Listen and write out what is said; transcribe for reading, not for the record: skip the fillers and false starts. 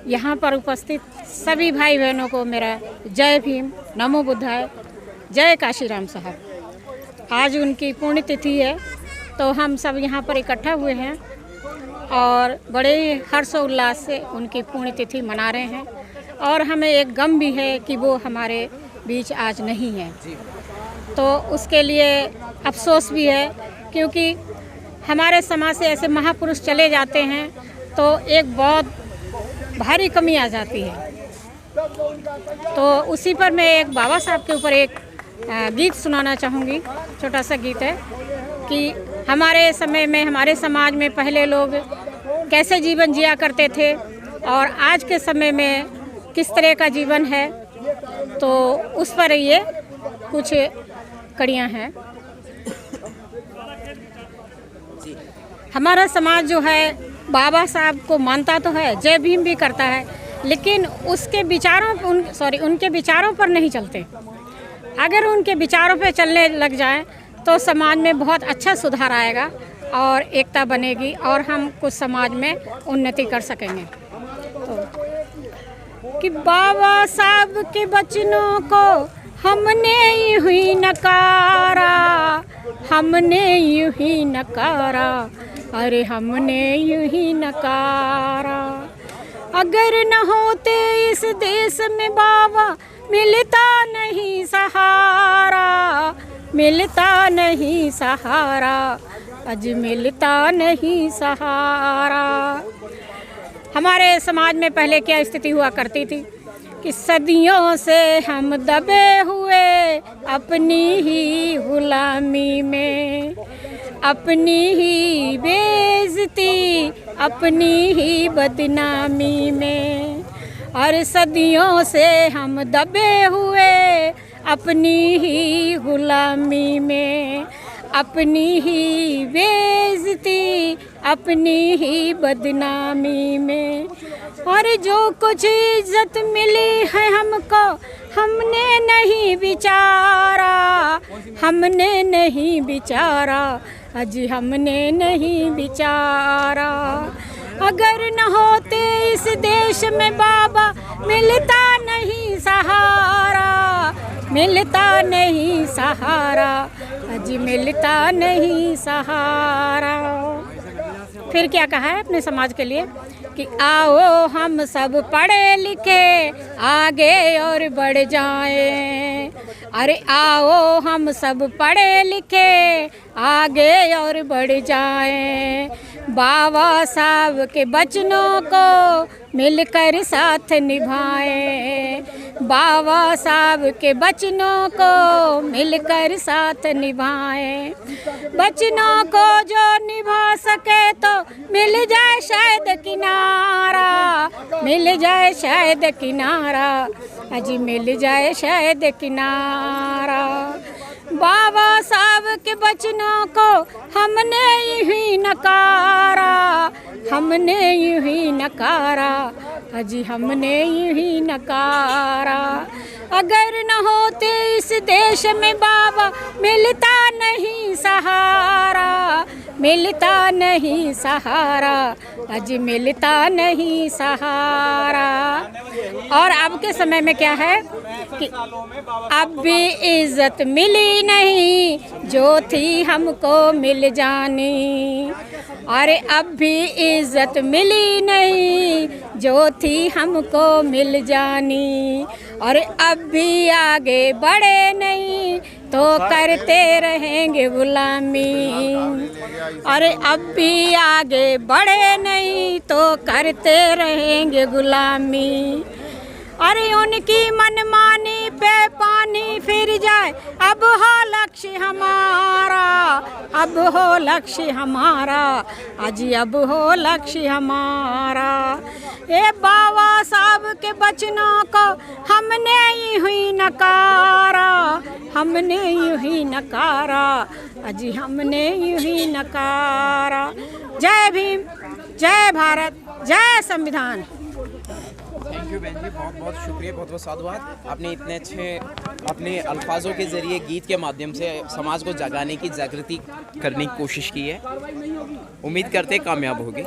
यहाँ पर उपस्थित सभी भाई बहनों को मेरा जय भीम, नमो बुद्धाय, जय काशीराम साहब। आज उनकी पुण्यतिथि है तो हम सब यहाँ पर इकट्ठा हुए हैं और बड़े हर्षोल्लास से उनकी पुण्यतिथि मना रहे हैं। और हमें एक गम भी है कि वो हमारे बीच आज नहीं है, तो उसके लिए अफसोस भी है, क्योंकि हमारे समाज से ऐसे महापुरुष चले जाते हैं तो एक बहुत भारी कमी आ जाती है। तो उसी पर मैं एक बाबा साहब के ऊपर एक गीत सुनाना चाहूँगी। छोटा सा गीत है कि हमारे समय में, हमारे समाज में पहले लोग कैसे जीवन जिया करते थे और आज के समय में किस तरह का जीवन है, तो उस पर ये कुछ कड़ियाँ हैं। हमारा समाज जो है बाबा साहब को मानता तो है, जय भीम भी करता है, लेकिन उसके विचारों उनके विचारों पर नहीं चलते। अगर उनके विचारों पे चलने लग जाएं तो समाज में बहुत अच्छा सुधार आएगा और एकता बनेगी और हम कुछ समाज में उन्नति कर सकेंगे। तो कि बाबा साहब के वचनों को हमने यूं ही नकारा, हमने यूं ही नकारा, अरे हमने यूं ही नकारा। अगर न होते इस देश में बाबा मिलता नहीं सहारा, मिलता नहीं सहारा, आज मिलता नहीं सहारा। हमारे समाज में पहले क्या स्थिति हुआ करती थी कि सदियों से हम दबे हुए अपनी ही गुलामी में, अपनी ही बेइज्जती, अपनी ही बदनामी में। और सदियों से हम दबे हुए अपनी ही गुलामी में, अपनी ही बेइज्जती, अपनी ही बदनामी में। और जो कुछ इज्जत मिली है हमको, हमने नहीं विचारा, हमने नहीं विचारा, अजी हमने नहीं विचारा। अगर न होते इस देश में बाबा मिलता नहीं सहारा, मिलता नहीं सहारा, अजी मिलता नहीं सहारा। फिर क्या कहा है अपने समाज के लिए कि आओ हम सब पढ़े लिखे आगे और बढ़ जाएं, अरे आओ हम सब पढ़े लिखे आगे और बढ़ जाएं। बाबा साहब के वचनों को मिलकर साथ निभाएं, बाबा साहब के वचनों को मिलकर साथ निभाएं। वचनों को जो निभा सके तो मिल जाए शायद किनारा, मिल जाए शायद किनारा, अजी मिल जाए शायद किनारा। बाबा साहब के वचनों को हमने यूं ही नकारा, हमने यूं ही नकारा, अजी हमने यूं ही नकारा। अगर न होते इस देश में बाबा मिलता नहीं सहारा, मिलता नहीं सहारा, अजी मिलता नहीं सहारा। और अब के समय में क्या है कि अब भी इज्जत मिली नहीं जो थी हमको मिल जानी, अरे अब भी इज्जत मिली नहीं जो थी हमको मिल जानी। और अब भी आगे बढ़े नहीं तो करते रहेंगे गुलामी, अरे अब भी आगे बढ़े नहीं तो करते रहेंगे गुलामी। अरे उनकी मनमानी पे पानी फिर जाए, अब हो लक्ष्य हमारा, अब हो लक्ष्य हमारा, अजी अब हो लक्ष्य हमारा। ये बाबा साहब के वचनों को हमने यूं ही नकारा, हमने यूं ही नकारा, अजी हमने यूं ही नकारा। जय भीम, जय भारत, जय संविधान। थैंक यू बहन जी, बहुत बहुत शुक्रिया, बहुत बहुत साधुवाद। आपने इतने अच्छे अपने अल्फाजों के ज़रिए गीत के माध्यम से समाज को जगाने की, जागृति करने की कोशिश की है। उम्मीद करते कामयाब होगी।